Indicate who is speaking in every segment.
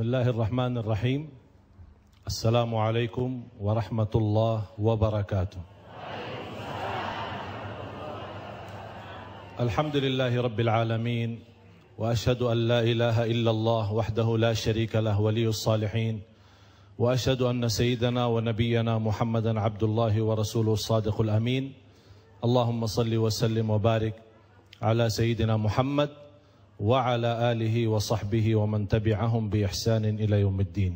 Speaker 1: Bismillahirrahmanirrahim. Assalamualaikum warahmatullahi wabarakatuh. Alhamdulillahi rabbil alamin. Wa ashhadu an la ilaha illallah wahdahu la sharika lah waliyus salihin. Wa ashhadu anna sayyidana wa nabiyyana Muhammadan abdullahi wa rasuluhu sadiqul amin. Allahumma salli wa sallim wa barik ala sayyidina Muhammad wa ala alihi wa sahbihi wa man tabi'ahum bi ihsanin ila yaumiddin.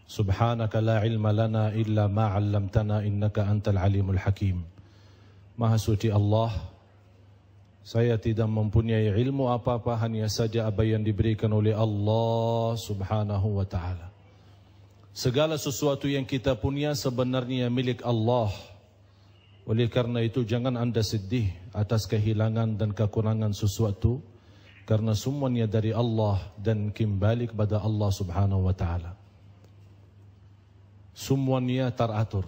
Speaker 1: Subhanaka la ilma lana illa ma 'allamtana innaka antal alimul hakim. Maha suci Allah, saya tidak mempunyai ilmu apa-apa, hanya saja apa yang diberikan oleh Allah Subhanahu wa taala. Segala sesuatu yang kita punya sebenarnya milik Allah. Oleh karena itu jangan anda sedih atas kehilangan dan kekurangan sesuatu, karena semuanya dari Allah dan kembali kepada Allah Subhanahu wa taala. Semuanya teratur.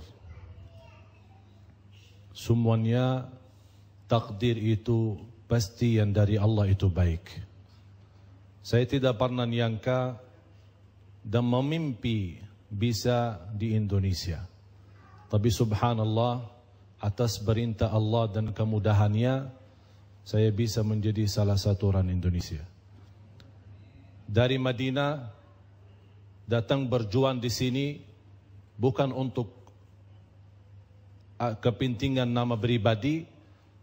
Speaker 1: Semuanya takdir itu pasti yang dari Allah itu baik. Saya tidak pernah nyangka dan memimpi bisa di Indonesia. Tapi subhanallah, atas perintah Allah dan kemudahannya, saya bisa menjadi salah satu orang Indonesia. Dari Madinah datang berjuang di sini bukan untuk kepentingan nama pribadi,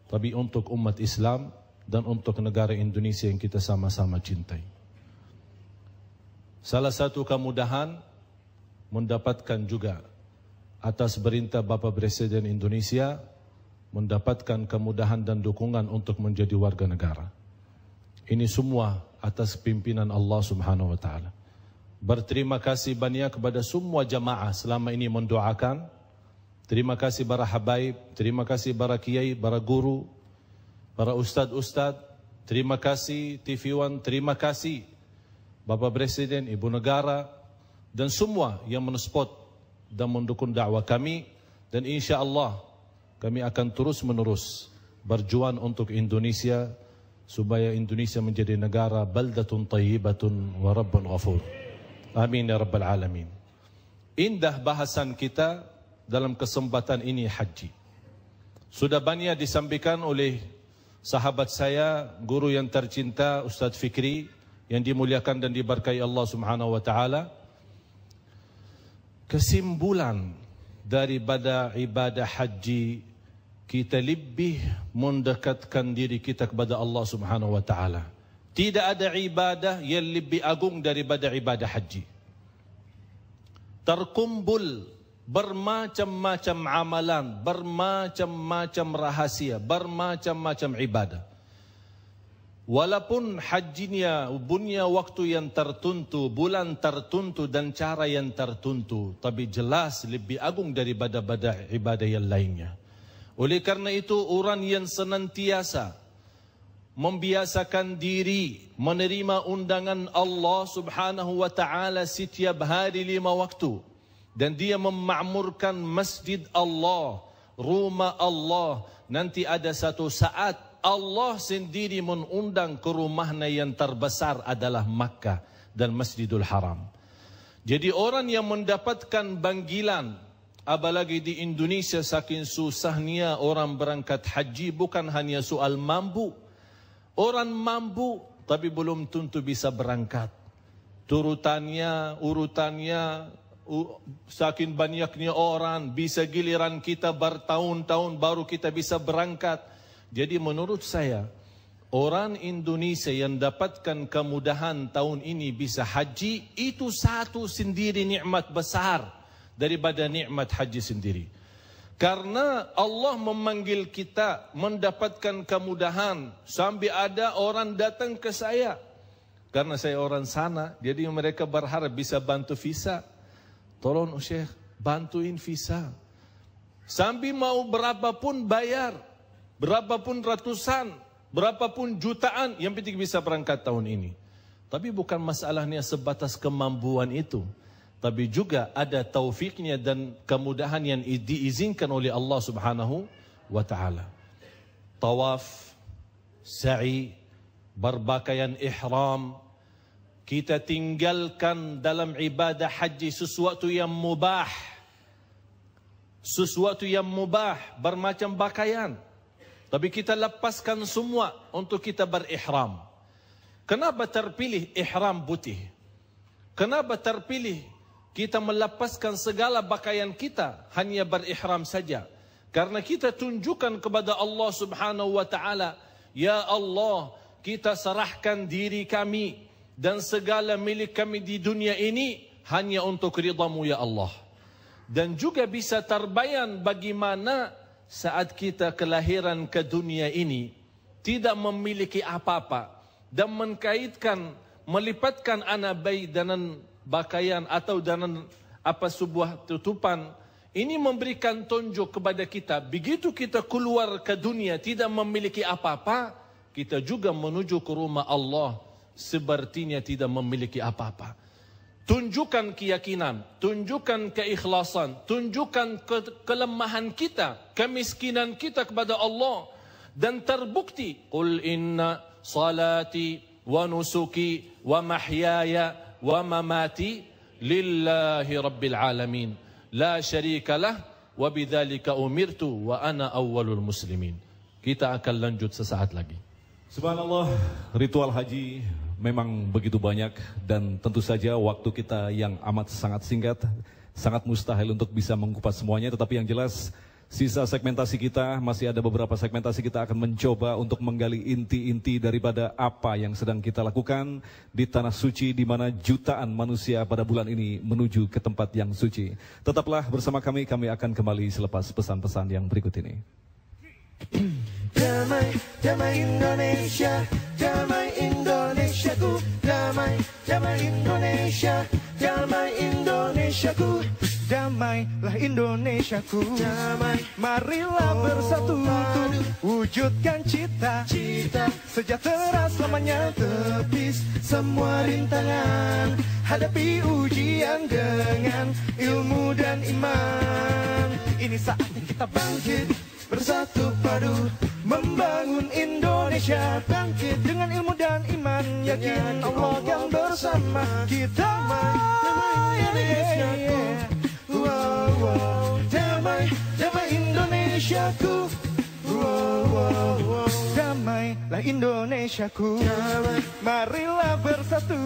Speaker 1: tapi untuk umat Islam dan untuk negara Indonesia yang kita sama-sama cintai. Salah satu kemudahan mendapatkan juga atas perintah Bapak Presiden Indonesia, mendapatkan kemudahan dan dukungan untuk menjadi warga negara. Ini semua atas pimpinan Allah Subhanahu wa taala. Berterima kasih banyak kepada semua jamaah selama ini mendoakan. Terima kasih para habaib, terima kasih para kiai, para guru, para ustad-ustad. Terima kasih TV One, terima kasih Bapak Presiden, Ibu Negara, dan semua yang mensupport dan mendukung dakwah kami. Dan insya Allah kami akan terus-menerus berjuang untuk Indonesia, supaya Indonesia menjadi negara baldatun tayyibatun wa rabbun ghafur. Amin ya rabbal alamin. Indah bahasan kita dalam kesempatan ini haji. Sudah banyak disampaikan oleh sahabat saya, guru yang tercinta Ustaz Fikri, yang dimuliakan dan diberkahi Allah Subhanahu wa taala. Kesimpulan daripada ibadah haji, kita lebih mendekatkan diri kita kepada Allah Subhanahu wa taala. Tidak ada ibadah yang lebih agung daripada ibadah haji. Terkumpul bermacam-macam amalan, bermacam-macam rahasia, bermacam-macam ibadah. Walaupun hajinya punya waktu yang tertentu, bulan tertentu dan cara yang tertentu, tapi jelas lebih agung daripada ibadah yang lainnya. Oleh karena itu orang yang senantiasa membiasakan diri menerima undangan Allah Subhanahu wa taala setiap hari 5 waktu, dan dia memakmurkan masjid Allah, rumah Allah, nanti ada satu saat Allah sendiri mengundang ke rumahnya yang terbesar adalah Makkah dan Masjidul Haram. Jadi orang yang mendapatkan panggilan, apalagi di Indonesia saking susahnya orang berangkat haji, bukan hanya soal mampu. Orang mampu tapi belum tentu bisa berangkat. Urutannya saking banyaknya orang, bisa giliran kita bertahun-tahun baru kita bisa berangkat. Jadi menurut saya, orang Indonesia yang dapatkan kemudahan tahun ini bisa haji, itu satu sendiri nikmat besar daripada nikmat haji sendiri. Karena Allah memanggil kita mendapatkan kemudahan, sampai ada orang datang ke saya. Karena saya orang sana, jadi mereka berharap bisa bantu visa. Tolong Syekh, bantuin visa. Sampai mau berapapun bayar. Berapapun ratusan, berapapun jutaan, yang penting bisa berangkat tahun ini. Tapi bukan masalahnya sebatas kemampuan itu, tapi juga ada taufiknya dan kemudahan yang diizinkan oleh Allah Subhanahu wa taala. Tawaf, sa'i, berpakaian ihram, kita tinggalkan dalam ibadah haji sesuatu yang mubah. Sesuatu yang mubah, bermacam pakaian. Tapi kita lepaskan semua untuk kita berihram. Kenapa terpilih ihram putih? Kenapa terpilih kita melepaskan segala pakaian kita, hanya berihram saja? Karena kita tunjukkan kepada Allah Subhanahu wa taala, ya Allah, kita serahkan diri kami dan segala milik kami di dunia ini hanya untuk ridha-Mu ya Allah. Dan juga bisa terbayang bagaimana saat kita kelahiran ke dunia ini tidak memiliki apa-apa dan mengkaitkan, melipatkan anak bayi dengan pakaian atau dengan apa sebuah tutupan. Ini memberikan tunjuk kepada kita, begitu kita keluar ke dunia tidak memiliki apa-apa, kita juga menuju ke rumah Allah sepertinya tidak memiliki apa-apa. Tunjukkan keyakinan, tunjukkan keikhlasan, tunjukkan kelemahan kita, kemiskinan kita kepada Allah. Dan terbukti, Qul inna salati wa nusuki wa mahyaya wa mamati lillahi rabbil alamin. La syarika lah wa bidzalika umirtu wa ana awwalul muslimin. Kita akan lanjut sesaat lagi.
Speaker 2: Subhanallah, ritual haji memang begitu banyak dan tentu saja waktu kita yang amat sangat singkat, sangat mustahil untuk bisa mengupas semuanya. Tetapi yang jelas sisa segmentasi kita, masih ada beberapa segmentasi kita akan mencoba untuk menggali inti-inti daripada apa yang sedang kita lakukan di tanah suci, di mana jutaan manusia pada bulan ini menuju ke tempat yang suci. Tetaplah bersama kami akan kembali selepas pesan-pesan yang berikut ini.
Speaker 3: Damai, damai Indonesia, damai Indonesiaku, damai, damai Indonesia, damai Indonesiaku. Damailah Indonesiaku, damai. Marilah bersatu, wujudkan cita-cita sejahtera selamanya, tepis semua rintangan, hadapi ujian dengan ilmu dan iman. Ini saatnya kita bangkit, bersatu padu, membangun Indonesia. Bangkit dengan ilmu dan iman, yakin Allah akan bersama kita. Damai Indonesiaku, wow, wow. Damai, damai Indonesiaku, wow, wow, wow. Damailah Indonesiaku, damai. Marilah bersatu,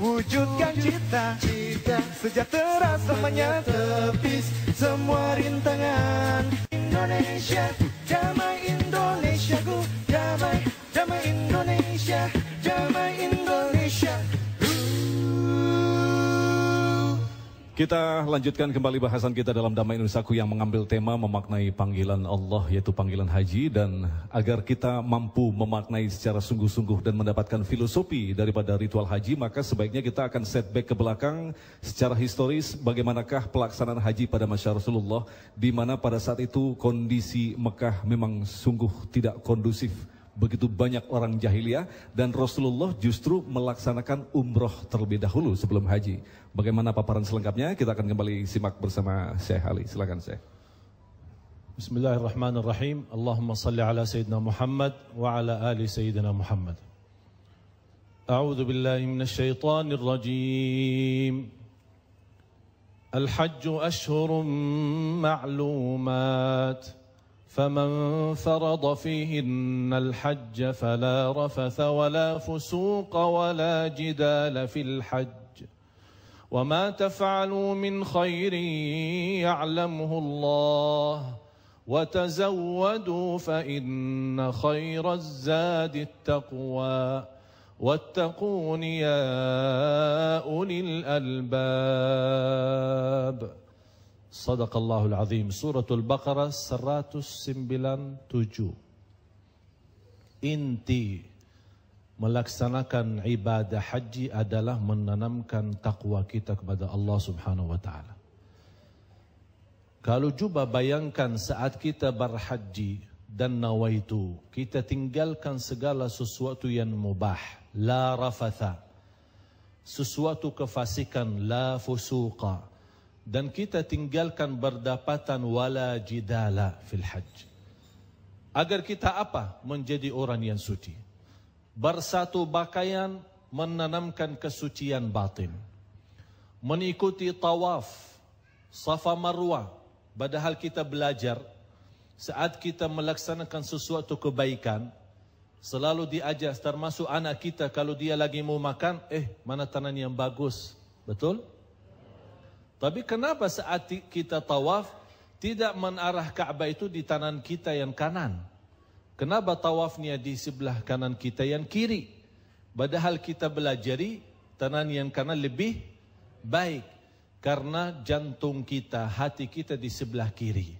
Speaker 3: wujudkan cita-cita sejahtera selamanya, tepis semua rintangan. Indonesia, damai Indonesiaku, damai, damai Indonesia, damai Indonesia.
Speaker 2: Kita lanjutkan kembali bahasan kita dalam Damai Indonesiaku yang mengambil tema memaknai panggilan Allah, yaitu panggilan haji. Dan agar kita mampu memaknai secara sungguh-sungguh dan mendapatkan filosofi daripada ritual haji, maka sebaiknya kita akan setback ke belakang secara historis. Bagaimanakah pelaksanaan haji pada masa Rasulullah, di mana pada saat itu kondisi Mekah memang sungguh tidak kondusif. Begitu banyak orang jahiliyah dan Rasulullah justru melaksanakan umroh terlebih dahulu sebelum haji. Bagaimana paparan selengkapnya? Kita akan kembali simak bersama Syekh Ali. Silakan Syekh.
Speaker 1: Bismillahirrahmanirrahim. Allahumma salli ala Sayyidina Muhammad wa ala ali Sayyidina Muhammad. A'udzu billahi minasy syaithanir rajim. Al-hajju ashhurun ma'lumat. فمن فرض فيهن الحج فلا رفث ولا فسوق ولا جدال في الحج وما تفعلوا من خير يعلمه الله وتزودوا فإن خير الزاد التقوى واتقون يا أولي الألباب. Sadaqallahul Azim. Suratul Baqarah 197. Inti melaksanakan ibadah haji adalah menanamkan takwa kita kepada Allah Subhanahu wa taala. Kalau coba bayangkan saat kita berhaji dan nawaitu, kita tinggalkan segala sesuatu yang mubah, la rafatha, sesuatu kefasikan, la fusuqa, dan kita tinggalkan berdapatan wala jidala fil hajj. Agar kita apa? Menjadi orang yang suci. Bersatu pakaian, menanamkan kesucian batin. Mengikuti tawaf Safa Marwah, padahal kita belajar saat kita melaksanakan sesuatu kebaikan selalu diajar, termasuk anak kita kalau dia lagi mau makan, mana tangan yang bagus, betul? Tapi kenapa saat kita tawaf tidak menarah Ka'bah itu di tangan kita yang kanan? Kenapa tawafnya di sebelah kanan kita yang kiri? Padahal kita belajari tangan yang kanan lebih baik. Karena jantung kita, hati kita di sebelah kiri.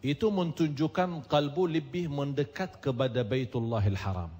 Speaker 1: Itu menunjukkan kalbu lebih mendekat kepada Baitullahil Haram.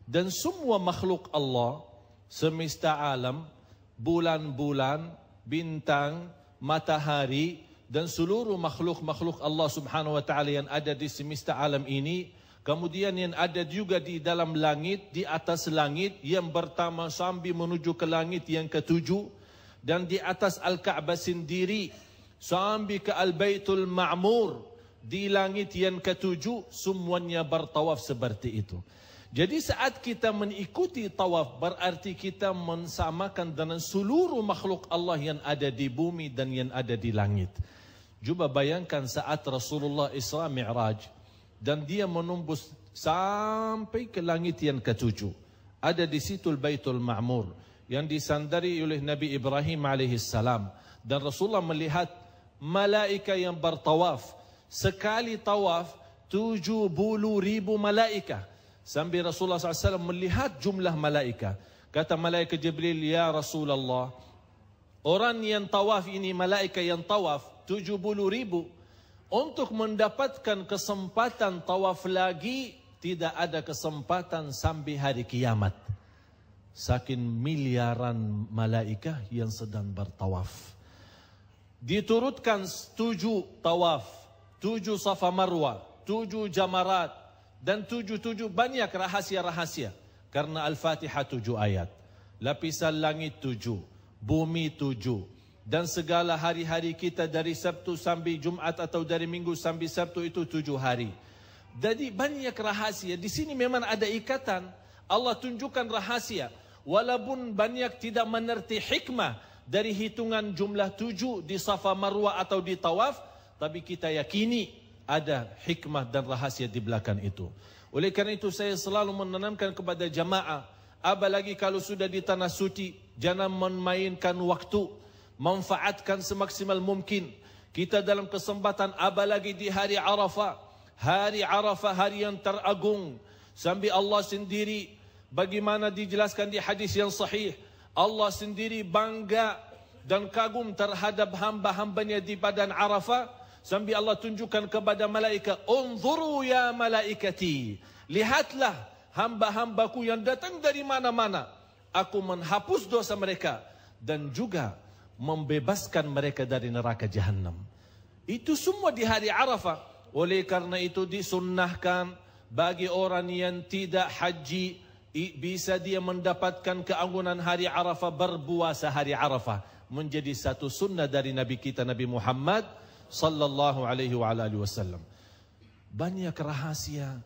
Speaker 1: Dan semua makhluk Allah, semesta alam, bulan-bulan, bintang, matahari, dan seluruh makhluk-makhluk Allah subhanahu wa ta'ala yang ada di semesta alam ini, kemudian yang ada juga di dalam langit, di atas langit, yang pertama sambil menuju ke langit yang ketujuh, dan di atas Al-Ka'bah sendiri, sambil ke Al-Baitul Ma'mur, di langit yang ketujuh, semuanya bertawaf seperti itu. Jadi saat kita mengikuti tawaf, berarti kita mensamakan dengan seluruh makhluk Allah yang ada di bumi dan yang ada di langit. Cuba bayangkan saat Rasulullah Isra Mi'raj, dan dia menembus sampai ke langit yang ketujuh. Ada di situ Baitul Ma'mur yang disandari oleh Nabi Ibrahim alaihissalam. Dan Rasulullah melihat malaika yang bertawaf. Sekali tawaf 70,000 malaika. Sambil Rasulullah SAW melihat jumlah malaika. Kata malaikat Jibril, ya Rasulullah, orang yang tawaf ini, malaika yang tawaf 70,000, untuk mendapatkan kesempatan tawaf lagi, tidak ada kesempatan sampai hari kiamat. Saking miliaran malaika yang sedang bertawaf. Diturutkan 7 tawaf, 7 Safa Marwah, 7 jamarat, dan 7 banyak rahasia-rahasia. Karena Al-Fatihah 7 ayat, lapisan langit 7, bumi 7, dan segala hari-hari kita dari Sabtu sampai Jumat atau dari Minggu sampai Sabtu itu 7 hari. Jadi banyak rahasia. Di sini memang ada ikatan. Allah tunjukkan rahasia. Walaupun banyak tidak mengerti hikmah dari hitungan jumlah 7 di Safa Marwah atau di tawaf, tapi kita yakini ada hikmah dan rahasia di belakang itu. Oleh karena itu saya selalu menanamkan kepada jamaah, apalagi kalau sudah di tanah suci, jangan memainkan waktu, manfaatkan semaksimal mungkin. Kita dalam kesempatan apalagi di hari Arafah. Hari Arafah, hari yang teragung. Sambil Allah sendiri, bagaimana dijelaskan di hadis yang sahih, Allah sendiri bangga dan kagum terhadap hamba-hambanya di padang Arafah. Sambil Allah tunjukkan kepada malaikat, unzuru ya malaikati, lihatlah hamba-hambaku yang datang dari mana-mana. Aku menghapus dosa mereka dan juga membebaskan mereka dari neraka Jahannam. Itu semua di hari Arafah. Oleh karena itu disunnahkan bagi orang yang tidak haji, bisa dia mendapatkan keanggunan hari Arafah, berpuasa hari Arafah. Menjadi satu sunnah dari Nabi kita Nabi Muhammad sallallahu alaihi wasallam. Banyak rahasia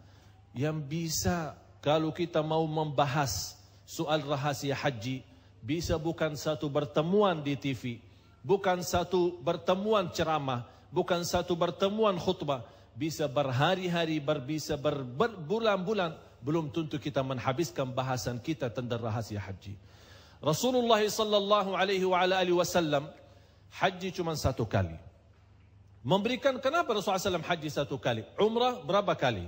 Speaker 1: yang bisa, kalau kita mau membahas soal rahasia haji, bisa bukan satu pertemuan di TV, bukan satu pertemuan ceramah, bukan satu pertemuan khutbah, bisa berhari-hari, bisa berbulan-bulan, belum tentu kita menghabiskan bahasan kita tentang rahasia haji. Rasulullah sallallahu alaihi wasallam haji cuma 1 kali. Memberikan, kenapa Rasulullah SAW haji 1 kali? Umrah berapa kali?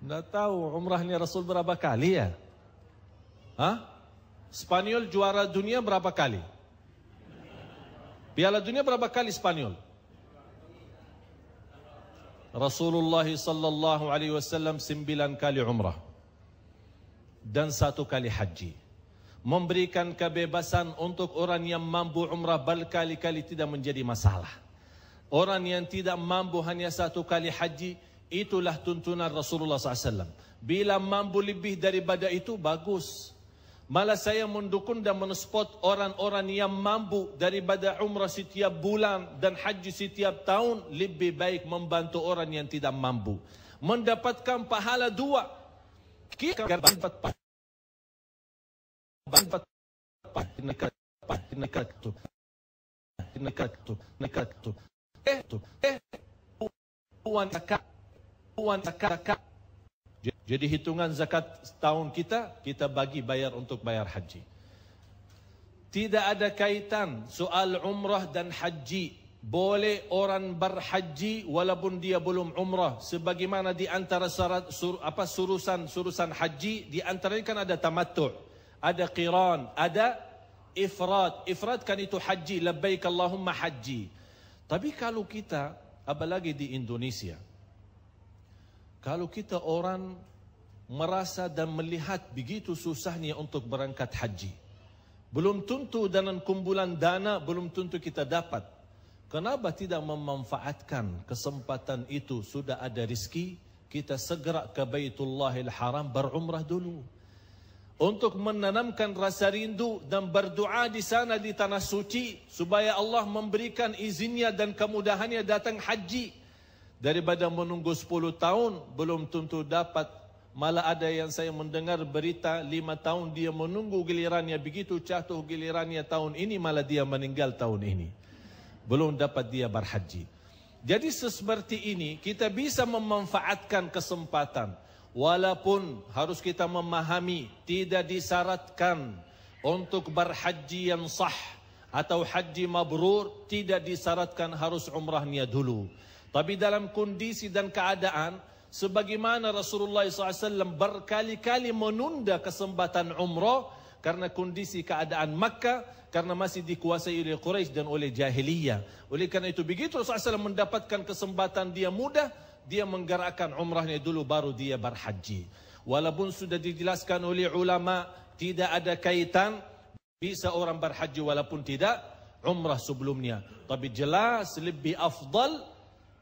Speaker 1: Tidak tahu umrahnya Rasul berapa kali ya? Spanyol juara dunia berapa kali? Piala dunia berapa kali Spanyol? Rasulullah sallallahu alaihi wasallam 9 kali umrah dan 1 kali haji. Memberikan kebebasan untuk orang yang mampu umrah berkali-kali tidak menjadi masalah. Orang yang tidak mampu hanya 1 kali haji, itulah tuntunan Rasulullah SAW. Bila mampu lebih daripada itu, bagus. Malah saya mendukung dan mensupport orang-orang yang mampu daripada umrah setiap bulan dan haji setiap tahun, lebih baik membantu orang yang tidak mampu. Mendapatkan pahala 2. Jadi hitungan zakat tahun kita bagi bayar untuk bayar haji. Tidak ada kaitan soal umrah dan haji. Boleh orang berhaji walaupun dia belum umrah. Sebagaimana di antara syarat surusan haji, di antaranya kan ada tamattu', ada qiran, ada ifrad. Ifrad kan itu haji, labbaik Allahumma haji. Tapi kalau kita, apalagi di Indonesia, kalau kita orang merasa dan melihat begitu susahnya untuk berangkat haji, belum tentu dengan kumpulan dana, belum tentu kita dapat. Kenapa tidak memanfaatkan kesempatan itu? Sudah ada rezeki, kita segera ke Baitullahil Haram berumrah dulu. Untuk menanamkan rasa rindu dan berdoa di sana di tanah suci, supaya Allah memberikan izinnya dan kemudahannya datang haji. Daripada menunggu 10 tahun, belum tentu dapat. Malah ada yang saya mendengar berita 5 tahun dia menunggu gilirannya, begitu jatuh gilirannya tahun ini, malah dia meninggal tahun ini. Belum dapat dia berhaji. Jadi seperti ini kita bisa memanfaatkan kesempatan. Walaupun harus kita memahami tidak disyaratkan untuk berhaji yang sah atau haji mabrur, tidak disyaratkan harus umrahnya dulu. Tapi dalam kondisi dan keadaan sebagaimana Rasulullah SAW berkali-kali menunda kesempatan umrah karena kondisi keadaan Makkah, karena masih dikuasai oleh Quraisy dan oleh jahiliyah. Oleh karena itu begitu Rasulullah SAW mendapatkan kesempatan dia mudah, dia menggerakkan umrahnya dulu baru dia berhaji. Walaupun sudah dijelaskan oleh ulama tidak ada kaitan, bisa orang berhaji walaupun tidak umrah sebelumnya. Tapi jelas lebih afdal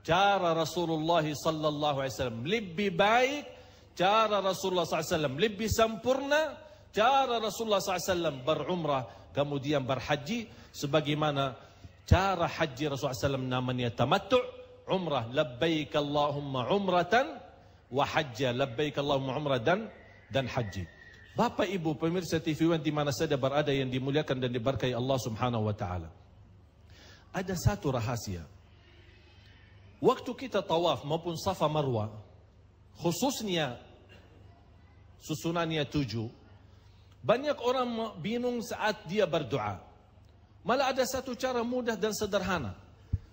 Speaker 1: cara Rasulullah SAW, lebih baik cara Rasulullah SAW, lebih sempurna cara Rasulullah SAW berumrah kemudian berhaji, sebagaimana cara haji Rasulullah SAW namanya tamattu', umrah, labbaik Allahumma umratan wa hajja, labbaik Allahumma umrah dan haji. Bapak Ibu pemirsa TV One di mana saja berada yang dimuliakan dan diberkahi Allah Subhanahu wa taala. Ada satu rahasia. Waktu kita tawaf maupun Safa Marwah, khususnya susunannya 7, banyak orang bingung saat dia berdoa. Malah ada satu cara mudah dan sederhana.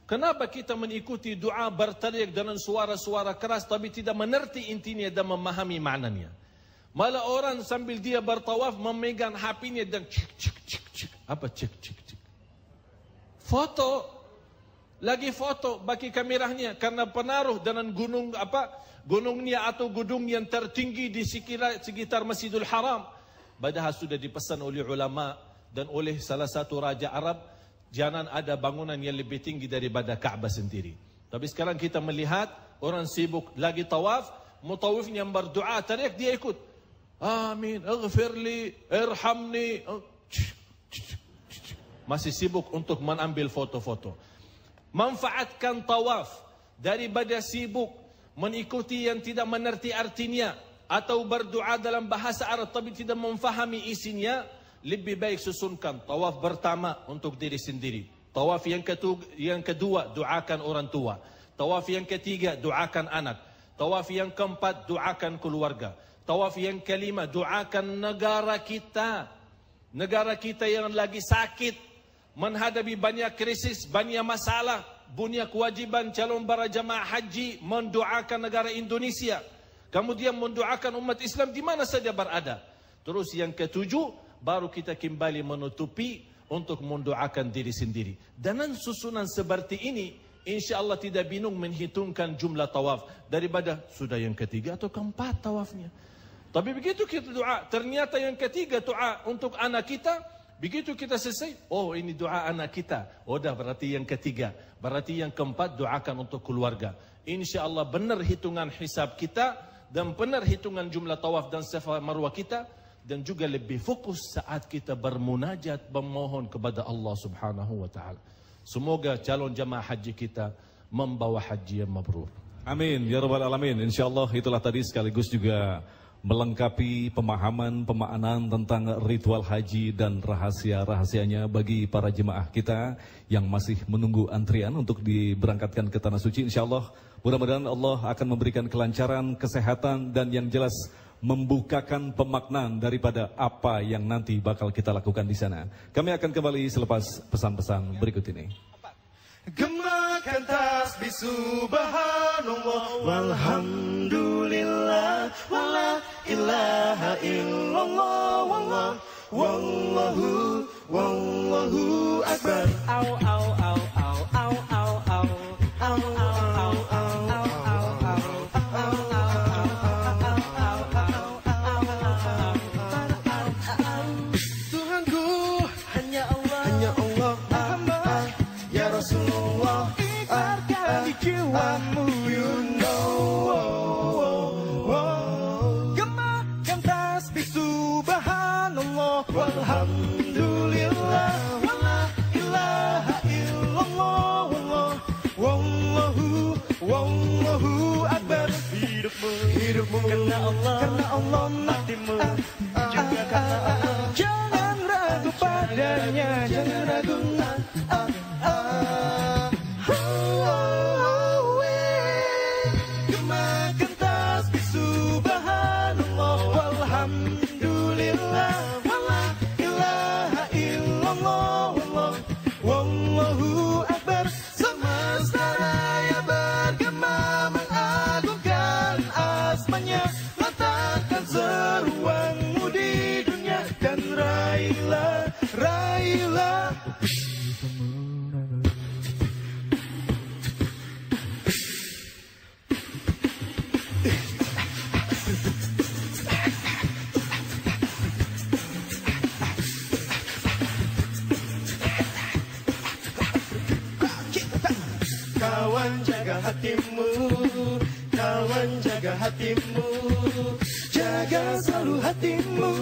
Speaker 1: Kenapa kita mengikuti doa berteriak dengan suara-suara keras tapi tidak mengerti intinya dan memahami maknanya? Malah orang sambil dia bertawaf memegang HP-nya dan cek. Apa cek? Foto. Lagi foto bagi kameranya karena penaruh dengan gunungnya atau gedung yang tertinggi di sekitar Masjidil Haram. Padahal sudah dipesan oleh ulama dan oleh salah satu raja Arab, jangan ada bangunan yang lebih tinggi daripada Ka'bah sendiri. Tapi sekarang kita melihat orang sibuk lagi tawaf, mutawifnya berdoa, teriak dia ikut. Amin, ighfirli, irhamni. Masih sibuk untuk mengambil foto-foto. Manfaatkan tawaf daripada sibuk mengikuti yang tidak mengerti artinya, atau berdoa dalam bahasa Arab tapi tidak memfahami isinya. Lebih baik susunkan tawaf pertama untuk diri sendiri, tawaf yang kedua doakan orang tua, tawaf yang ketiga doakan anak, tawaf yang keempat doakan keluarga, tawaf yang kelima doakan negara kita yang lagi sakit, menghadapi banyak krisis, banyak masalah, punya kewajiban calon para jamaah haji mendoakan negara Indonesia. Kemudian mendoakan umat Islam di mana saja berada. Terus yang ketujuh, baru kita kembali menutupi untuk mendoakan diri sendiri. Dengan susunan seperti ini, insya Allah tidak bingung menghitungkan jumlah tawaf. Daripada sudah yang ketiga atau keempat tawafnya. Tapi begitu kita doa, ternyata yang ketiga doa untuk anak kita. Begitu kita selesai, oh ini doa anak kita. Oh dah berarti yang ketiga. Berarti yang keempat doakan untuk keluarga. Insya Allah benar hitungan hisab kita. Dan benar hitungan jumlah tawaf dan Safa Marwah kita. Dan juga lebih fokus saat kita bermunajat memohon kepada Allah Subhanahu wa ta'ala. Semoga calon jamaah haji kita membawa haji yang mabrur.
Speaker 2: Amin ya rabbal alamin. Insyaallah itulah tadi sekaligus juga melengkapi pemahaman tentang ritual haji dan rahasia-rahasianya bagi para jemaah kita yang masih menunggu antrian untuk diberangkatkan ke Tanah Suci. InsyaAllah mudah-mudahan Allah akan memberikan kelancaran, kesehatan, dan yang jelas membukakan pemaknaan daripada apa yang nanti bakal kita lakukan di sana. Kami akan kembali selepas pesan-pesan berikut ini.
Speaker 3: Gemakan tasbih subhanallah walhamdulillah wala ilaha illallah wallahu akbar. Au au au au au au au au au Tuhanku hanya Allah ya Rasulullah, ikarkan di jiwamu, you know. Gemakan tasbih subhanallah walhamdulillah wala ilaha illallah wallahu akbar. Hidupmu karena Allah, matimu juga karena Allah. Jangan ragu padanya, jangan ragu. Gemakan tasbih subhanallah walhamdulillah wala ilaha illallah wallahu akbar. Semesta raya bergema mengagungkan asmanya, letakkan seruangmu di dunia dan raihlah kawan jaga hatimu, jaga selalu hatimu.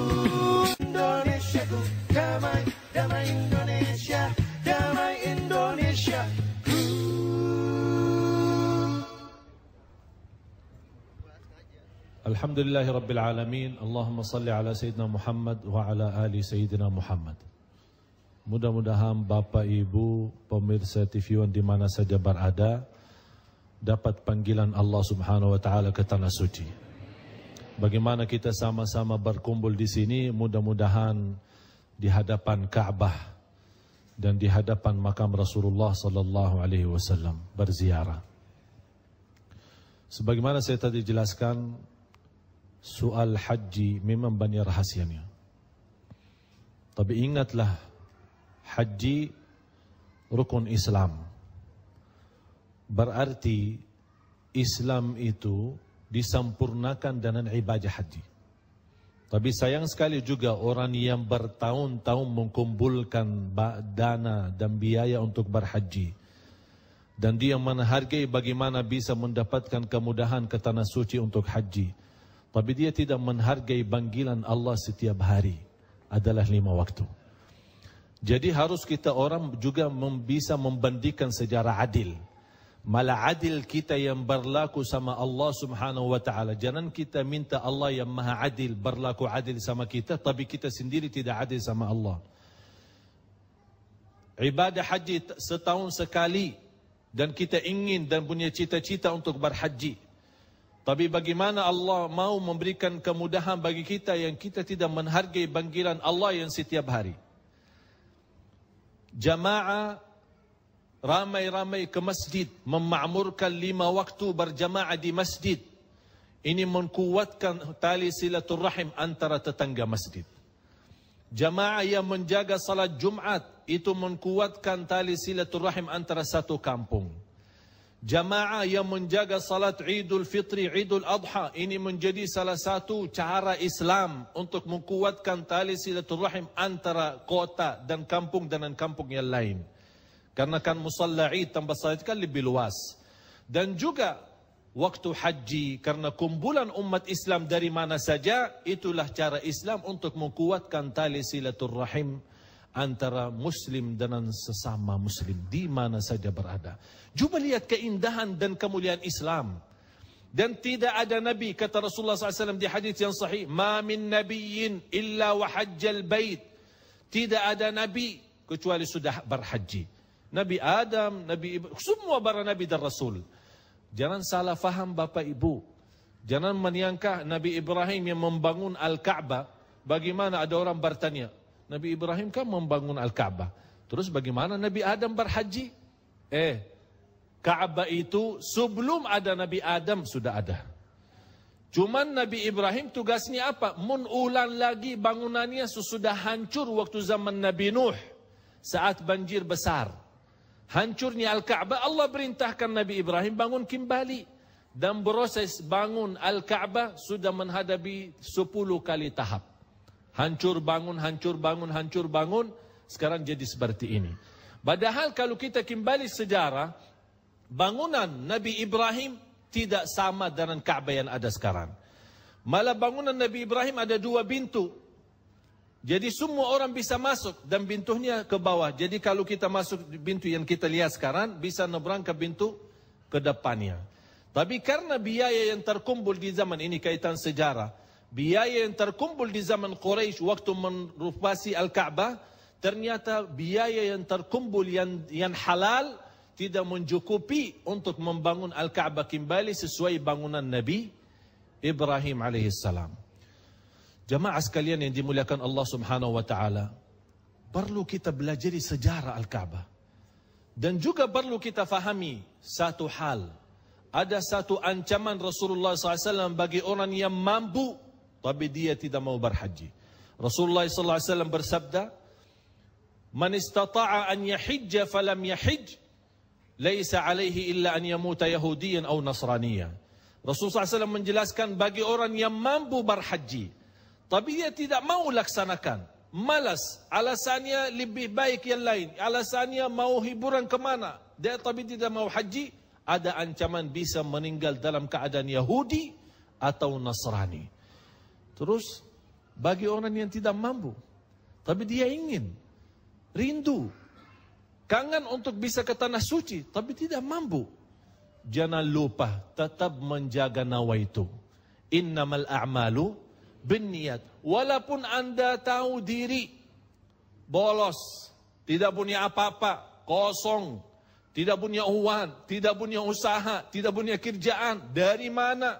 Speaker 3: Indonesiaku, damai, damai Indonesia, damai Indonesia.
Speaker 1: Alhamdulillahi Rabbil Alamin. Allahumma salli ala Sayyidina Muhammad wa ala ali Sayyidina Muhammad. Mudah-mudahan Bapak Ibu pemirsa TV One di mana saja berada dapat panggilan Allah Subhanahu wa taala ke Tanah Suci. Bagaimana kita sama-sama berkumpul di sini, mudah-mudahan di hadapan Ka'bah dan di hadapan makam Rasulullah sallallahu alaihi wasallam berziarah. Sebagaimana saya tadi jelaskan, soal haji memang banyak rahasianya. Tapi ingatlah, haji rukun Islam. Berarti Islam itu disempurnakan dengan ibadah haji. Tapi sayang sekali juga orang yang bertahun-tahun mengumpulkan dana dan biaya untuk berhaji, dan dia menghargai bagaimana bisa mendapatkan kemudahan ke Tanah Suci untuk haji, tapi dia tidak menghargai panggilan Allah setiap hari adalah 5 waktu. Jadi harus kita orang juga bisa membandingkan secara adil. Malah adil kita yang berlaku sama Allah Subhanahu wa taala. Jangan kita minta Allah yang maha adil berlaku adil sama kita, tapi kita sendiri tidak adil sama Allah. Ibadah haji setahun sekali dan kita ingin dan punya cita-cita untuk berhaji. Tapi bagaimana Allah mau memberikan kemudahan bagi kita yang kita tidak menghargai panggilan Allah yang setiap hari. Jamaah ramai-ramai ke masjid, memakmurkan 5 waktu berjamaah di masjid. Ini menkuatkan tali silaturrahim antara tetangga masjid. Jamaah yang menjaga salat Jumat, itu menkuatkan tali silaturrahim antara satu kampung. Jamaah yang menjaga salat Idul Fitri, Idul Adha, ini menjadi salah satu cara Islam untuk menkuatkan tali silaturrahim antara kota dan kampung dengan kampung yang lain. Karena kan musalla Id tambah salat kan lebih luas. Dan juga waktu haji, karena kumpulan umat Islam dari mana saja, itulah cara Islam untuk menguatkan tali silaturrahim antara muslim dengan sesama muslim di mana saja berada. Coba lihat keindahan dan kemuliaan Islam. Dan tidak ada Nabi, kata Rasulullah SAW di hadis yang sahih, ma min nabiyyin illa wa hajjal bait. Tidak ada Nabi kecuali sudah berhaji. Nabi Adam, Nabi Ibrahim, semua para Nabi dan Rasul. Jangan salah faham Bapak Ibu. Jangan menyangka Nabi Ibrahim yang membangun Al-Ka'bah. Bagaimana ada orang bertanya, Nabi Ibrahim kan membangun Al-Ka'bah. Terus bagaimana Nabi Adam berhaji? Ka'bah itu sebelum ada Nabi Adam sudah ada. Cuman Nabi Ibrahim tugasnya apa? Mengulang lagi bangunannya sesudah hancur waktu zaman Nabi Nuh. Saat banjir besar. Hancurnya Al-Ka'bah, Allah perintahkan Nabi Ibrahim bangun kembali. Dan proses bangun Al-Ka'bah sudah menghadapi 10 kali tahap. Hancur bangun, hancur bangun, hancur bangun. Sekarang jadi seperti ini. Padahal kalau kita kembali sejarah, bangunan Nabi Ibrahim tidak sama dengan Ka'bah yang ada sekarang. Malah bangunan Nabi Ibrahim ada 2 pintu. Jadi semua orang bisa masuk dan pintunya ke bawah. Jadi kalau kita masuk di pintu yang kita lihat sekarang, bisa nyebrang ke pintu ke depannya. Tapi karena biaya yang terkumpul di zaman ini, kaitan sejarah, biaya yang terkumpul di zaman Quraisy waktu merenovasi Al-Ka'bah, ternyata biaya yang terkumpul yang halal tidak mencukupi untuk membangun Al-Ka'bah kembali sesuai bangunan Nabi Ibrahim alaihissalam. Jamaah sekalian yang dimuliakan Allah Subhanahu wa taala, perlu kita belajar sejarah Al-Ka'bah. Dan juga perlu kita fahami satu hal. Ada satu ancaman Rasulullah SAW bagi orang yang mampu tapi dia tidak mau berhaji. Rasulullah SAW bersabda, "Man istata'a an yahijja falam yahij, laisa alaihi illa an yamuta yahudiyan atau nasraniyan." Rasulullah SAW menjelaskan bagi orang yang mampu berhaji, tapi dia tidak mau laksanakan, malas, alasannya lebih baik yang lain, alasannya mau hiburan kemana, dia tapi tidak mau haji, ada ancaman bisa meninggal dalam keadaan Yahudi atau Nasrani. Terus bagi orang yang tidak mampu, tapi dia ingin, rindu, kangen untuk bisa ke tanah suci, tapi tidak mampu, jangan lupa tetap menjaga nawaitu. Innamal a'malu binniyat. Walaupun Anda tahu diri bolos, tidak punya apa-apa, kosong, tidak punya uang, tidak punya usaha, tidak punya kerjaan, dari mana?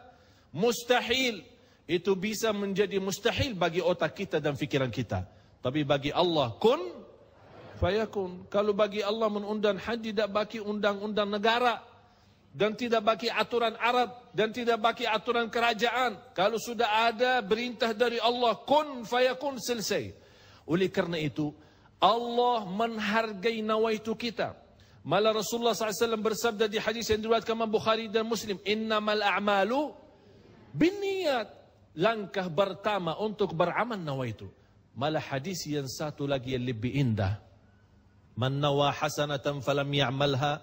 Speaker 1: Mustahil. Itu bisa menjadi mustahil bagi otak kita dan fikiran kita. Tapi bagi Allah, kun fayakun. Kalau bagi Allah mengundang haji, tidak bagi undang-undang negara. Dan tidak bagi aturan Arab. Dan tidak bagi aturan kerajaan. Kalau sudah ada perintah dari Allah, kun fayakun, selesai. Oleh karena itu, Allah menghargai nawaitu kita. Malah Rasulullah SAW bersabda di hadis yang diriwayatkan Imam Bukhari dan Muslim, innamal a'malu binniyat. Langkah pertama untuk beramal nawaitu. Malah hadis yang satu lagi yang lebih indah. Man nawa hasanatan falam ya'malha.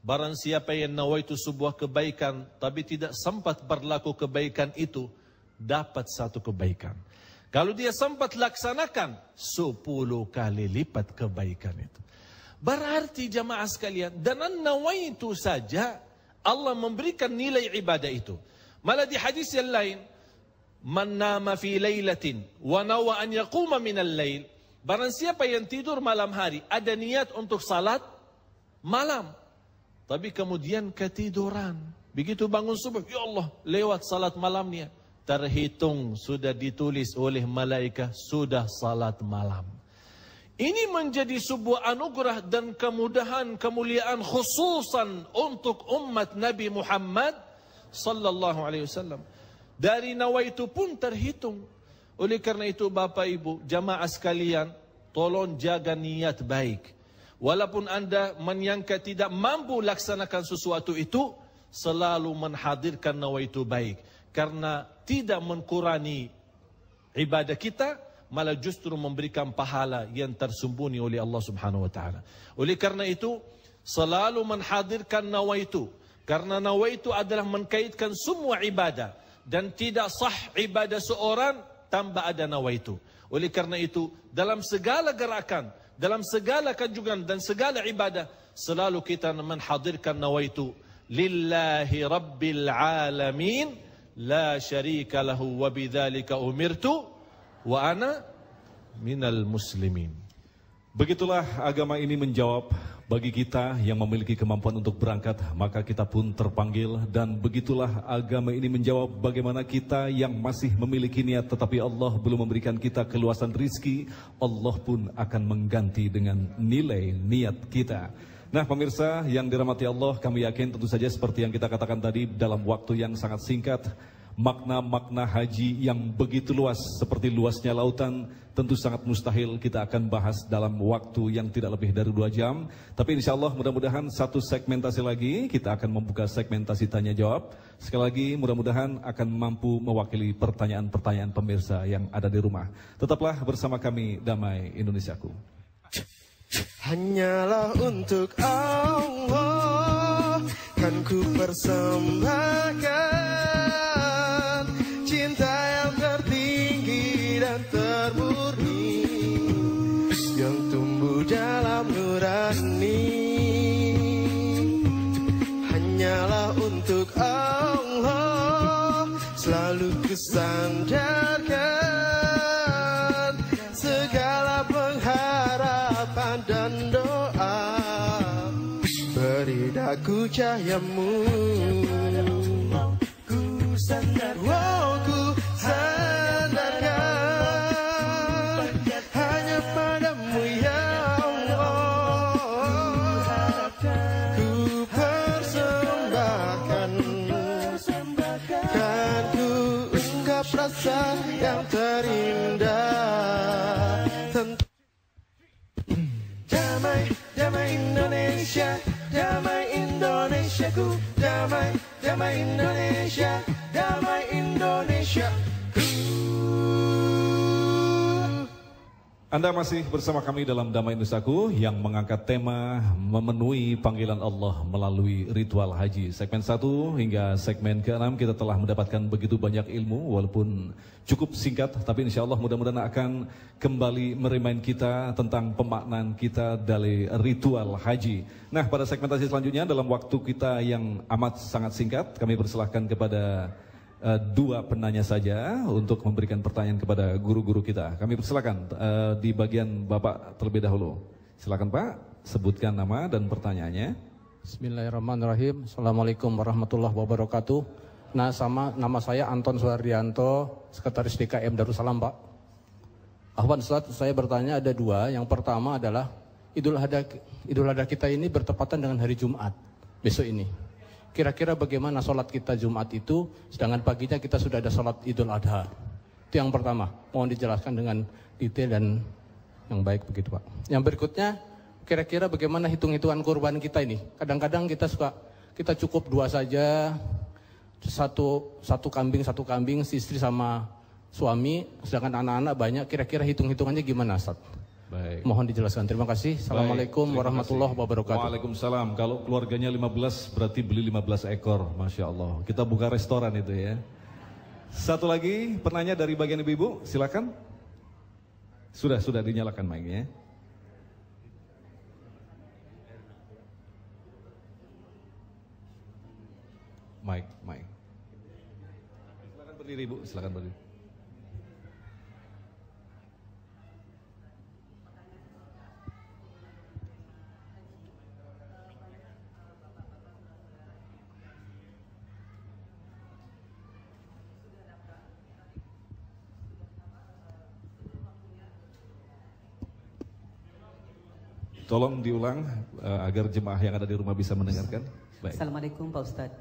Speaker 1: Barang siapa yang nawaitu sebuah kebaikan tapi tidak sempat berlaku kebaikan itu, dapat satu kebaikan. Kalau dia sempat laksanakan, 10 kali lipat kebaikan itu. Berarti jamaah sekalian, dengan nawaitu saja Allah memberikan nilai ibadah itu. Malah di hadis yang lain, man nama fi lailatin wa nawa an yaquma minal lail. Barang siapa yang tidur malam hari, ada niat untuk salat malam, tapi kemudian ketiduran. Begitu bangun subuh, ya Allah, lewat salat malamnya. Terhitung, sudah ditulis oleh malaikat, sudah salat malam. Ini menjadi sebuah anugerah dan kemudahan, kemuliaan khususan untuk umat Nabi Muhammad sallallahu alaihi wasallam. Dari nawaitu pun terhitung. Oleh karena itu Bapak Ibu, jamaah sekalian, tolong jaga niat baik. Walaupun Anda menyangka tidak mampu laksanakan sesuatu itu, selalu menghadirkan nawaitu baik. Karena tidak mengurangi ibadah kita, malah justru memberikan pahala yang tersembunyi oleh Allah Subhanahu wa taala. Oleh karena itu, selalu menghadirkan nawaitu. Karena nawaitu adalah mengkaitkan semua ibadah. Dan tidak sah ibadah seorang tanpa ada nawaitu. Oleh karena itu, dalam segala gerakan, dalam segala kunjungan dan segala ibadah, selalu kita menghadirkan nawaitu. lillahi rabbil alamin la syarika lahu wa bidzalika umirtu wa ana minal muslimin.
Speaker 2: Begitulah agama ini menjawab, bagi kita yang memiliki kemampuan untuk berangkat, maka kita pun terpanggil. Dan begitulah agama ini menjawab bagaimana kita yang masih memiliki niat tetapi Allah belum memberikan kita keluasan rizki, Allah pun akan mengganti dengan nilai niat kita. Nah pemirsa yang dirahmati Allah, kami yakin tentu saja seperti yang kita katakan tadi, dalam waktu yang sangat singkat, makna-makna haji yang begitu luas seperti luasnya lautan, tentu sangat mustahil kita akan bahas dalam waktu yang tidak lebih dari 2 jam. Tapi insya Allah mudah-mudahan satu segmentasi lagi kita akan membuka segmentasi tanya jawab. Sekali lagi mudah-mudahan akan mampu mewakili pertanyaan-pertanyaan pemirsa yang ada di rumah. Tetaplah bersama kami, Damai Indonesiaku.
Speaker 3: Hanyalah untuk Allah kan ku persembahkan cinta yang tertinggi dan termurni yang tumbuh dalam nurani. Hanyalah untuk Allah selalu kusandarkan segala pengharapan dan doa. Beri daku cahayamu, ku sandarkan hanya padamu ya Allah. Ku persembahkan, kan ku ungkap rasa yang terindah. Damai, damai Indonesia, damai Indonesiaku, damai, damai Indonesia, damai Indonesiaku.
Speaker 2: Anda masih bersama kami dalam Damai Indonesiaku yang mengangkat tema memenuhi panggilan Allah melalui ritual haji. Segmen 1 hingga segmen ke-6 kita telah mendapatkan begitu banyak ilmu, walaupun cukup singkat, tapi insya Allah mudah-mudahan akan kembali merimain kita tentang pemaknaan kita dari ritual haji. Nah, pada segmentasi selanjutnya dalam waktu kita yang amat sangat singkat, kami persilahkan kepada 2 penanya saja untuk memberikan pertanyaan kepada guru-guru kita. Kami persilakan di bagian Bapak terlebih dahulu. Silakan Pak, sebutkan nama dan pertanyaannya.
Speaker 4: Bismillahirrahmanirrahim. Assalamualaikum warahmatullahi wabarakatuh. Nama saya Anton Suhardianto, Sekretaris DKM Darussalam Pak. Ahwan Ustaz, saya bertanya ada 2. Yang pertama adalah Idul Adha kita ini bertepatan dengan hari Jumat besok ini. Kira-kira bagaimana sholat kita Jumat itu, sedangkan paginya kita sudah ada sholat Idul Adha. Itu yang pertama, mohon dijelaskan dengan detail dan yang baik begitu Pak. Yang berikutnya, kira-kira bagaimana hitung-hitungan kurban kita ini. Kadang-kadang kita cukup 2 saja, satu kambing, istri sama suami, sedangkan anak-anak banyak, kira-kira hitung-hitungannya gimana Ustaz?
Speaker 2: Baik.
Speaker 4: Mohon dijelaskan. Terima kasih. Assalamualaikum warahmatullahi wabarakatuh.
Speaker 2: Waalaikumsalam. Kalau keluarganya 15 berarti beli 15 ekor. Masya Allah. Kita buka restoran itu ya. Satu lagi penanya dari bagian ibu-ibu. Silakan. Sudah dinyalakan mic-nya. Mic. Silakan berdiri ibu. Silakan berdiri. Tolong diulang agar jemaah yang ada di rumah bisa mendengarkan. Baik.
Speaker 5: Assalamualaikum Pak Ustadz.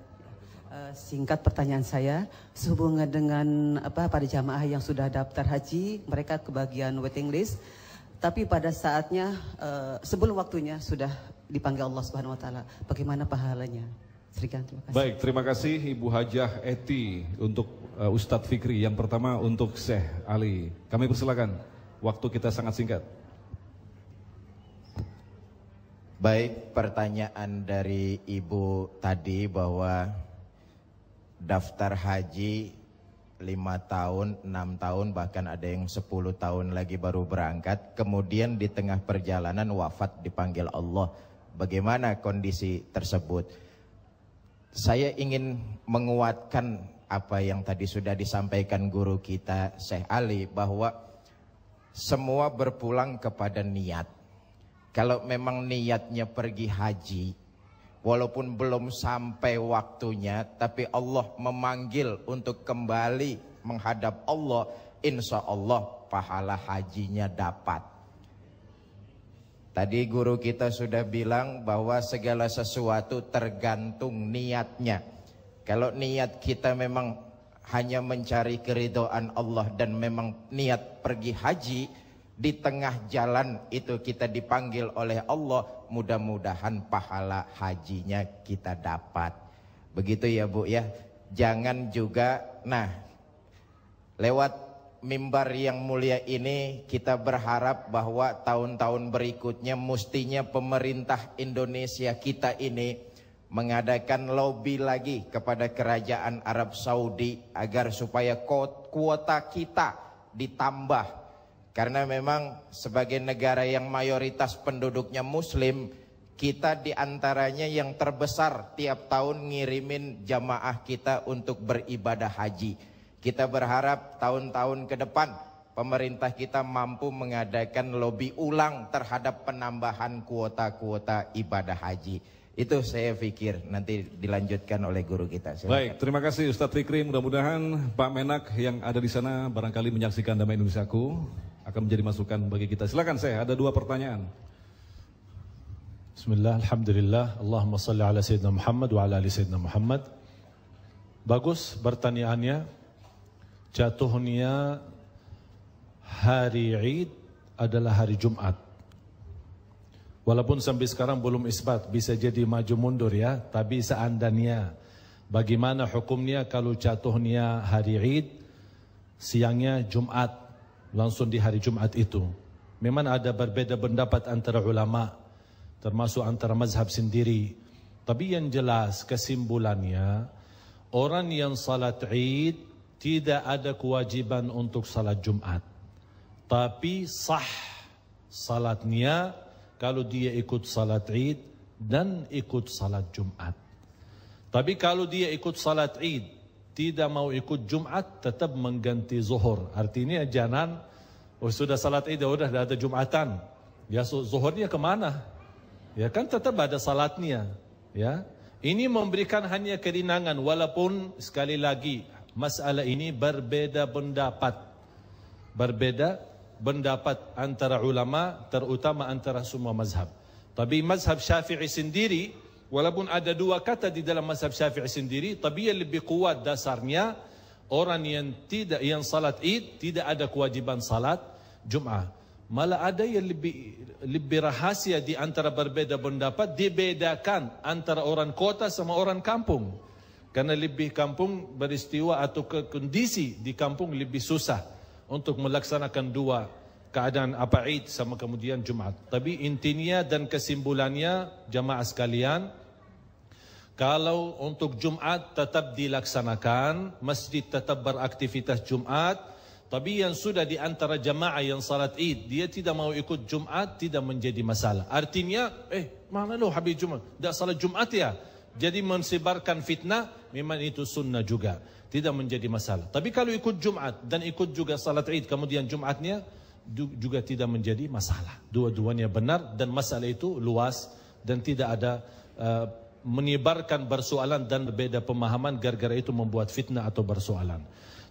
Speaker 5: Singkat pertanyaan saya, sehubungan dengan pada jamaah yang sudah daftar haji, mereka kebagian waiting list, tapi pada saatnya sebelum waktunya sudah dipanggil Allah Subhanahu Wa Taala. Bagaimana pahalanya? Terima kasih.
Speaker 2: Baik, terima kasih Ibu Hajah Eti untuk Ustadz Fikri. Yang pertama untuk Syekh Ali. Kami persilakan. Waktu kita sangat singkat.
Speaker 6: Baik, pertanyaan dari Ibu tadi bahwa daftar haji 5 tahun, 6 tahun, bahkan ada yang 10 tahun lagi baru berangkat, kemudian di tengah perjalanan wafat dipanggil Allah. Bagaimana kondisi tersebut? Saya ingin menguatkan apa yang tadi sudah disampaikan guru kita Syekh Ali, bahwa semua berpulang kepada niat. Kalau memang niatnya pergi haji, walaupun belum sampai waktunya, tapi Allah memanggil untuk kembali menghadap Allah, insya Allah pahala hajinya dapat. Tadi guru kita sudah bilang bahwa segala sesuatu tergantung niatnya. Kalau niat kita memang hanya mencari keridhaan Allah dan memang niat pergi haji, di tengah jalan itu kita dipanggil oleh Allah, mudah-mudahan pahala hajinya kita dapat. Begitu ya Bu ya. Jangan juga, lewat mimbar yang mulia ini kita berharap bahwa tahun-tahun berikutnya mestinya pemerintah Indonesia kita ini mengadakan lobby lagi kepada kerajaan Arab Saudi agar supaya kuota kita ditambah. Karena memang sebagai negara yang mayoritas penduduknya muslim, kita diantaranya yang terbesar tiap tahun ngirimin jamaah kita untuk beribadah haji. Kita berharap tahun-tahun ke depan pemerintah kita mampu mengadakan lobby ulang terhadap penambahan kuota-kuota ibadah haji. Itu saya pikir nanti dilanjutkan oleh guru kita. Silakan.
Speaker 2: Baik, terima kasih Ustadz Fikri. Mudah-mudahan Pak Menak yang ada di sana barangkali menyaksikan Damai Indonesiaku akan menjadi masukan bagi kita. Silakan, saya ada 2 pertanyaan.
Speaker 1: Bismillah, alhamdulillah, Allahumma salli ala Sayyidina Muhammad wa ala ali Sayyidina Muhammad. Bagus pertanyaannya. Jatuhnya hari Id adalah hari Jumat. Walaupun sampai sekarang belum isbat, bisa jadi maju mundur ya. Tapi seandainya, bagaimana hukumnya kalau jatuhnya hari Id, siangnya Jumat, langsung di hari Jumat itu. Memang ada berbeda pendapat antara ulama, termasuk antara mazhab sendiri. Tapi yang jelas kesimpulannya, orang yang salat Id tidak ada kewajiban untuk salat Jumat. Tapi sah salatnya kalau dia ikut salat Id dan ikut salat Jumat. Tapi kalau dia ikut salat Id, tidak mau ikut Jumat, tetap mengganti zuhur. Artinya jangan, sudah salat Id, sudah ada Jumatan. Ya zuhurnya kemana? Ya kan tetap ada salatnya. Ya, ini memberikan hanya keringangan, walaupun sekali lagi, masalah ini berbeda pendapat. Berbeda pendapat antara ulama, terutama antara semua mazhab. Tapi mazhab Syafi'i sendiri, walaupun ada 2 kata di dalam mazhab Syafi'i sendiri, tapi yang lebih kuat dasarnya, orang yang salat Id tidak ada kewajiban salat Jum'ah. Malah ada yang lebih rahasia di antara berbeda pendapat, dibedakan antara orang kota sama orang kampung. Karena lebih kampung beristiwa atau kondisi di kampung lebih susah untuk melaksanakan 2 keadaan apa Id sama kemudian Jumat. Tapi intinya dan kesimpulannya jamaah sekalian, kalau untuk Jumat tetap dilaksanakan, masjid tetap beraktivitas Jumat. Tapi yang sudah di antara jamaah yang salat Id, dia tidak mau ikut Jumat, tidak menjadi masalah. Artinya, mana lo habis Jumat? Tak salat Jumat ya? Jadi mensebarkan fitnah, memang itu sunnah juga. Tidak menjadi masalah. Tapi kalau ikut Jumat dan ikut juga salat Id, kemudian Jumatnya juga tidak menjadi masalah. Dua-duanya benar dan masalah itu luas dan tidak ada menyebarkan persoalan dan berbeda pemahaman gara-gara itu membuat fitnah atau persoalan.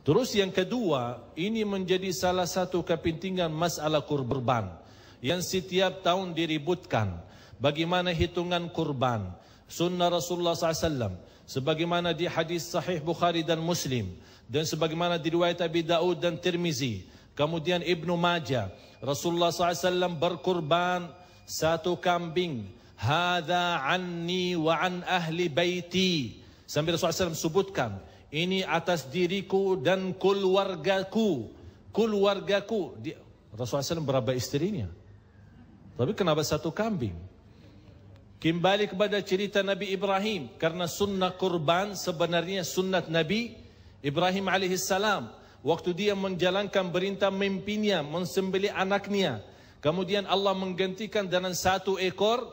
Speaker 1: Terus yang kedua, ini menjadi salah satu kepentingan masalah kurban yang setiap tahun diributkan. Bagaimana hitungan kurban? Sunnah Rasulullah SAW, sebagaimana di hadis sahih Bukhari dan Muslim, dan sebagaimana di riwayat Abi Daud dan Tirmizi, kemudian Ibnu Majah, Rasulullah SAW berkurban 1 kambing. Hadza anni wa an ahli baiti. Sambil Rasulullah SAW sebutkan, ini atas diriku dan keluargaku. Keluargaku. Rasulullah SAW berapa istrinya? Tapi kenapa 1 kambing? Kembali kepada cerita Nabi Ibrahim, karena sunnah kurban sebenarnya sunnat Nabi Ibrahim alaihissalam. Waktu dia menjalankan perintah mimpinya, mensembelih anaknya, kemudian Allah menggantikan dengan 1 ekor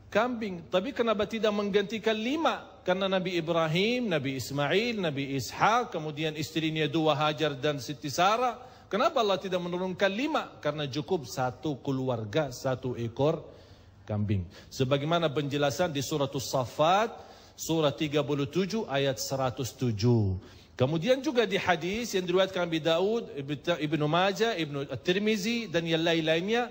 Speaker 1: kambing. Tapi kenapa tidak menggantikan 5? Karena Nabi Ibrahim, Nabi Ismail, Nabi Ishak, kemudian istrinya 2 Hajar dan Siti Sarah. Kenapa Allah tidak menurunkan 5? Karena cukup 1 keluarga, 1 ekor kambing. Sebagaimana penjelasan di surah As-Saffat, surah 37 ayat 107. Kemudian juga di hadis yang diriwayatkan Abi Daud, Ibnu Majah, Ibnu At-Tirmizi dan yang lain-lainnya,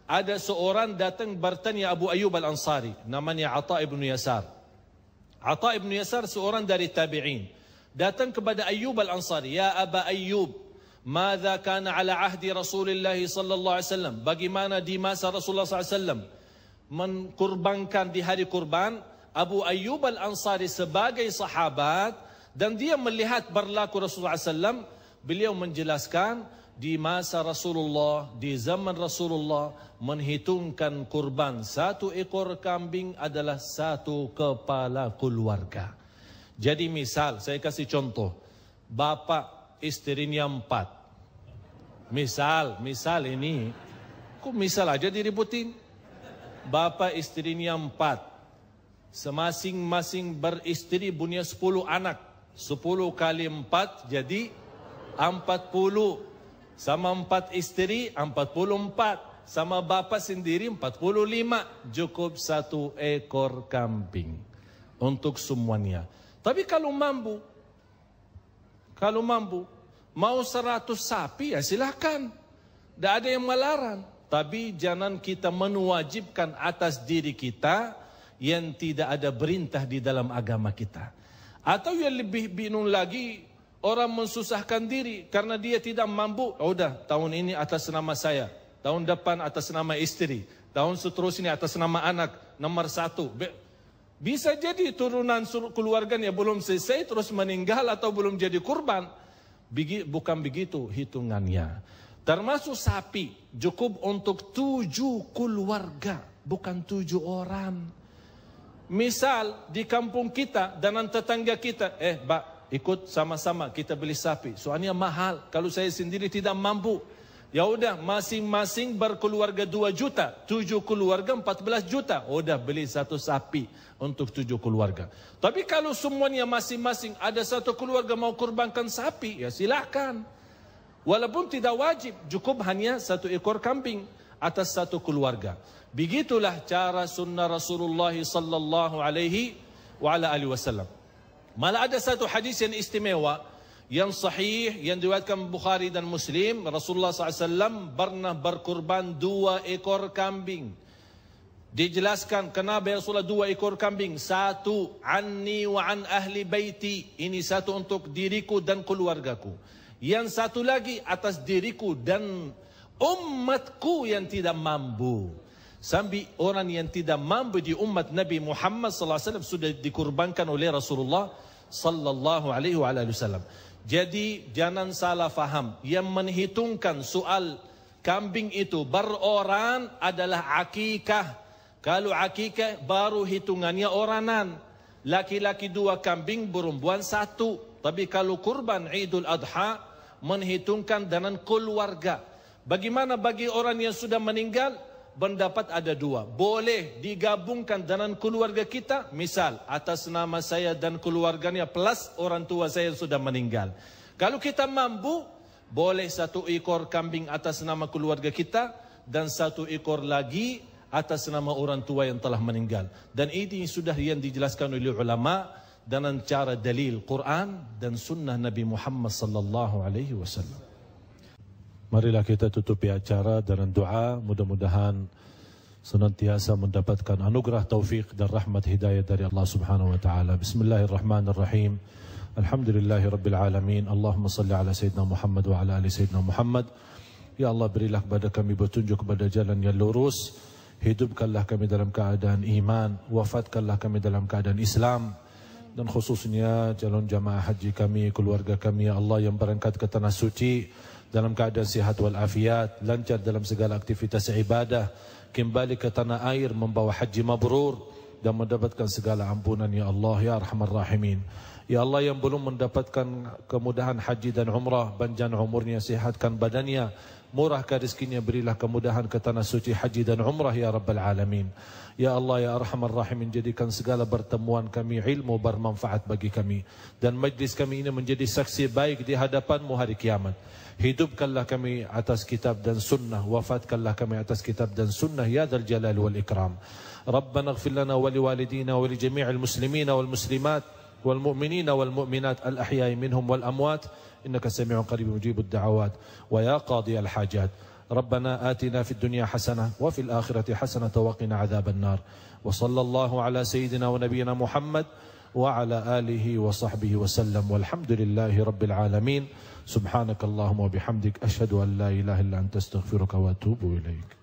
Speaker 1: ada seorang datang bertanya Abu Ayyub Al-Ansari, namanya Atha ibnu Yasar. Atha ibnu Yasar seorang dari tabi'in. Datang kepada Ayyub Al-Ansari, "Ya Aba Ayyub, madza kana ala ahdi Rasulullah sallallahu alaihi wasallam?" Bagaimana di masa Rasulullah sallallahu alaihi wasallam menkurbankan di hari kurban? Abu Ayyub Al-Ansari sebagai sahabat dan dia melihat berlaku Rasulullah SAW, beliau menjelaskan di masa Rasulullah, di zaman Rasulullah, menghitungkan kurban 1 ekor kambing adalah 1 kepala keluarga. Jadi misal, saya kasih contoh, bapak istrinya 4. Misal ini, kok misal aja diributin? Bapak istrinya 4. Semasing-masing beristri punya 10 anak. 10 kali 4 jadi 40. Sama 4 istri 44. Sama bapak sendiri 45. Cukup 1 ekor kambing untuk semuanya. Tapi kalau mampu mau 100 sapi ya silakan. Tidak ada yang melarang. Tapi jangan kita mewajibkan atas diri kita yang tidak ada perintah di dalam agama kita. Atau yang lebih bingung lagi, orang mensusahkan diri karena dia tidak mampu. Oh, udah, tahun ini atas nama saya, tahun depan atas nama istri, tahun seterusnya atas nama anak, nomor 1. Bisa jadi turunan keluarganya belum selesai terus meninggal atau belum jadi kurban. Bukan begitu hitungannya. Termasuk sapi cukup untuk 7 keluarga, bukan 7 orang. Misal di kampung kita dan tetangga kita, Pak, ikut sama-sama kita beli sapi. Soalnya mahal. Kalau saya sendiri tidak mampu. Ya udah, masing-masing berkeluarga 2 juta, 7 keluarga 14 juta. Udah beli 1 sapi untuk 7 keluarga. Tapi kalau semuanya masing-masing ada 1 keluarga mau kurbankan sapi, ya silakan. Walaupun tidak wajib, cukup hanya 1 ekor kambing atas 1 keluarga. Begitulah cara sunnah Rasulullah sallallahu alaihi wa ala alihi wasallam. Malah ada 1 hadis yang istimewa, yang sahih, yang diriwayatkan Bukhari dan Muslim. Rasulullah SAW pernah berkurban 2 ekor kambing. Dijelaskan kenapa Rasulullah 2 ekor kambing. 1 anni wa an ahli baiti. Ini 1 untuk diriku dan keluargaku. Yang 1 lagi atas diriku dan umatku yang tidak mampu. Sampai orang yang tidak mampu di umat Nabi Muhammad SAW sudah dikurbankan oleh Rasulullah sallallahu alaihi wasallam. Jadi jangan salah faham. Yang menghitungkan soal kambing itu beroran adalah akikah. Kalau akikah baru hitungannya oranan. Laki-laki 2 kambing, perempuan 1. Tapi kalau kurban Idul Adha menghitungkan dengan keluarga. Bagaimana bagi orang yang sudah meninggal? Pendapat ada 2. Boleh digabungkan dengan keluarga kita. Misal atas nama saya dan keluarganya plus orang tua saya yang sudah meninggal. Kalau kita mampu, boleh 1 ekor kambing atas nama keluarga kita dan 1 ekor lagi atas nama orang tua yang telah meninggal. Dan ini sudah yang dijelaskan oleh ulama dengan cara dalil Quran dan sunnah Nabi Muhammad sallallahu alaihi wasallam. Marilah kita tutupi acara dengan doa, mudah-mudahan senantiasa mendapatkan anugerah taufik dan rahmat hidayah dari Allah Subhanahu wa taala. Bismillahirrahmanirrahim. Alhamdulillahirabbil alamin. Allahumma salli ala sayyidina Muhammad wa ala ali sayyidina Muhammad. Ya Allah, berilah kepada kami petunjuk kepada jalan yang lurus. Hidupkanlah kami dalam keadaan iman, wafatkanlah kami dalam keadaan Islam. Dan khususnya calon jamaah haji kami, keluarga kami, ya Allah, yang berangkat ke tanah suci dalam keadaan sihat wal afiat, lancar dalam segala aktivitas ibadah, kembali ke tanah air membawa haji mabrur, dan mendapatkan segala ampunan ya Allah ya Arhamar Rahimin. Ya Allah, yang belum mendapatkan kemudahan haji dan umrah, panjang umurnya, sihatkan badannya, murahkan rezekinya, berilah kemudahan ke tanah suci haji dan umrah ya Rabbal Alamin. Ya Allah ya Arhamar Rahimin, jadikan segala pertemuan kami ilmu bermanfaat bagi kami, dan majlis kami ini menjadi saksi baik di hadapan-Mu hari kiamat. Hidupkanlah kami atas kitab dan sunnah, wafatkanlah kami atas kitab dan sunnah ya Dzal Jalal wal Ikram. Rabbana ighfir lana wa liwalidina wa li jami'il muslimina wal muslimat wal mu'minina wal mu'minat al ahya'i minhum wal amwat innaka sami'un qaribun mujibud da'awat wa ya qadiyal hajat. ربنا آتنا في الدنيا حسنة وفي الآخرة حسنة وقنا عذاب النار وصلى الله على سيدنا ونبينا محمد وعلى آله وصحبه وسلم والحمد لله رب العالمين. سبحانك اللهم وبحمدك أشهد أن لا إله إلا أنت أستغفرك وأتوب إليك.